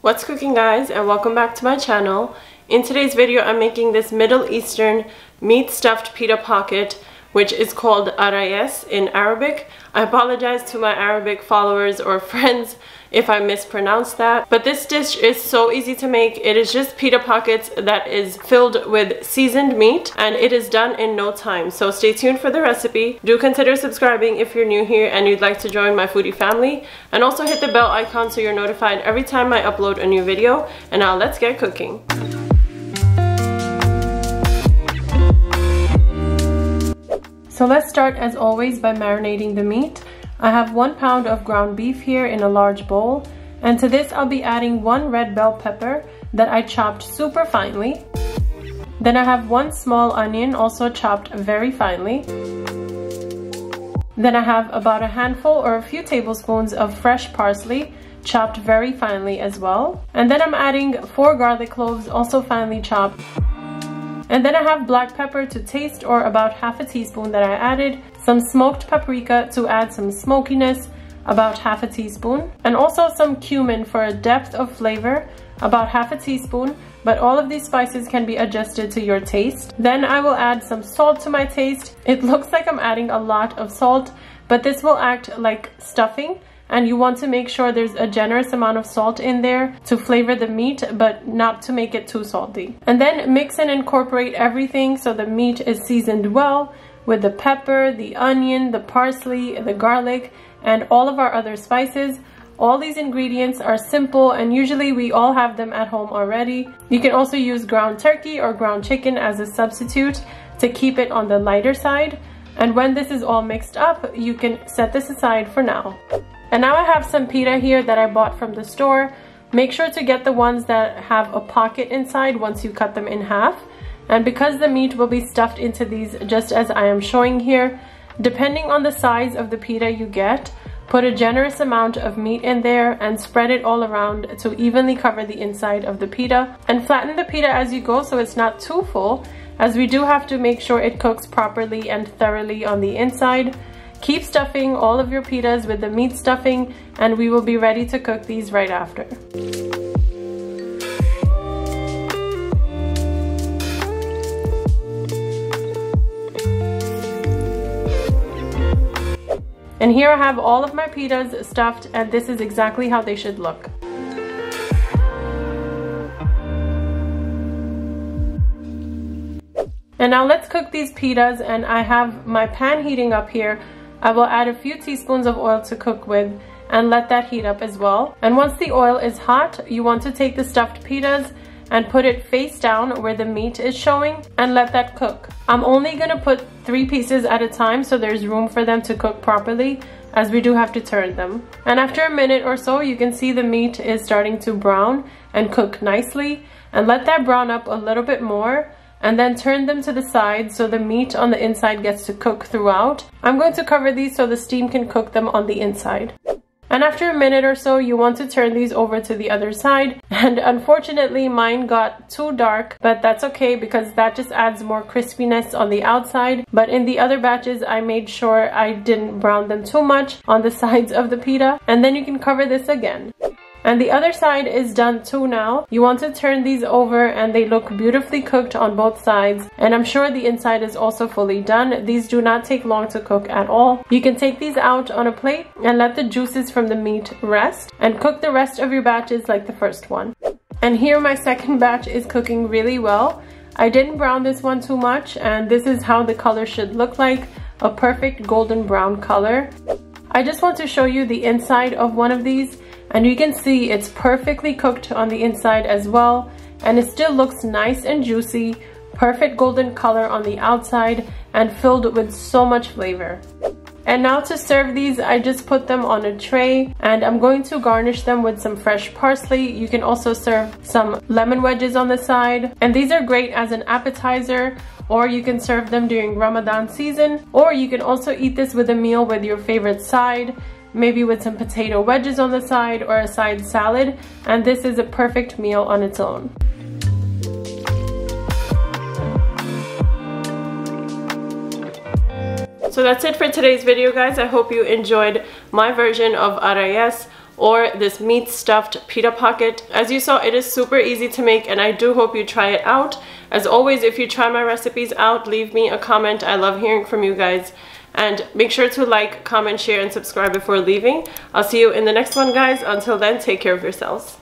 What's cooking, guys, and welcome back to my channel. In today's video I'm making this Middle Eastern meat stuffed pita pocket, which is called Arayes in Arabic. I apologize to my Arabic followers or friends if I mispronounce that, but this dish is so easy to make. It is just pita pockets that is filled with seasoned meat, and it is done in no time. So stay tuned for the recipe. Do consider subscribing if you're new here and you'd like to join my foodie family, and also hit the bell icon so you're notified every time I upload a new video. And now let's get cooking. So let's start as always by marinating the meat. I have 1 pound of ground beef here in a large bowl, and to this I'll be adding 1 red bell pepper that I chopped super finely. Then I have 1 small onion also chopped very finely. Then I have about a handful or a few tablespoons of fresh parsley chopped very finely as well. And then I'm adding 4 garlic cloves also finely chopped. And then I have black pepper to taste, or about half a teaspoon that I added, some smoked paprika to add some smokiness, about half a teaspoon, and also some cumin for a depth of flavor, about half a teaspoon, but all of these spices can be adjusted to your taste. Then I will add some salt to my taste. It looks like I'm adding a lot of salt, but this will act like stuffing, and you want to make sure there's a generous amount of salt in there to flavor the meat, but not to make it too salty. And then mix and incorporate everything so the meat is seasoned well with the pepper, the onion, the parsley, the garlic, and all of our other spices. All these ingredients are simple, and usually we all have them at home already. You can also use ground turkey or ground chicken as a substitute to keep it on the lighter side. And when this is all mixed up, you can set this aside for now. And now I have some pita here that I bought from the store. Make sure to get the ones that have a pocket inside once you cut them in half. And because the meat will be stuffed into these just as I am showing here, depending on the size of the pita you get, put a generous amount of meat in there and spread it all around to evenly cover the inside of the pita. And flatten the pita as you go so it's not too full, as we do have to make sure it cooks properly and thoroughly on the inside. Keep stuffing all of your pitas with the meat stuffing, and we will be ready to cook these right after. And here I have all of my pitas stuffed, and this is exactly how they should look. And now let's cook these pitas, and I have my pan heating up here. I will add a few teaspoons of oil to cook with and let that heat up as well. And once the oil is hot, you want to take the stuffed pitas and put it face down where the meat is showing and let that cook. I'm only gonna put 3 pieces at a time so there's room for them to cook properly, as we do have to turn them. And after a minute or so, you can see the meat is starting to brown and cook nicely. And let that brown up a little bit more, and then turn them to the side so the meat on the inside gets to cook throughout. I'm going to cover these so the steam can cook them on the inside. And after a minute or so, you want to turn these over to the other side. And unfortunately, mine got too dark, but that's okay because that just adds more crispiness on the outside. But in the other batches, I made sure I didn't brown them too much on the sides of the pita. And then you can cover this again. And the other side is done too now. You want to turn these over, and they look beautifully cooked on both sides. And I'm sure the inside is also fully done. These do not take long to cook at all. You can take these out on a plate and let the juices from the meat rest, and cook the rest of your batches like the first one. And here my second batch is cooking really well. I didn't brown this one too much, and this is how the color should look like, a perfect golden brown color. I just want to show you the inside of one of these, and you can see it's perfectly cooked on the inside as well, and it still looks nice and juicy, perfect golden color on the outside, and filled with so much flavor. And now to serve these, I just put them on a tray, and I'm going to garnish them with some fresh parsley. You can also serve some lemon wedges on the side, and these are great as an appetizer, or you can serve them during Ramadan season, or you can also eat this with a meal with your favorite side, maybe with some potato wedges on the side or a side salad, and this is a perfect meal on its own. So that's it for today's video, guys. I hope you enjoyed my version of Arayes, or this meat stuffed pita pocket. As you saw, it is super easy to make, and I do hope you try it out. As always, if you try my recipes out, leave me a comment. I love hearing from you guys. And make sure to like, comment, share, and subscribe before leaving. I'll see you in the next one, guys. Until then, take care of yourselves.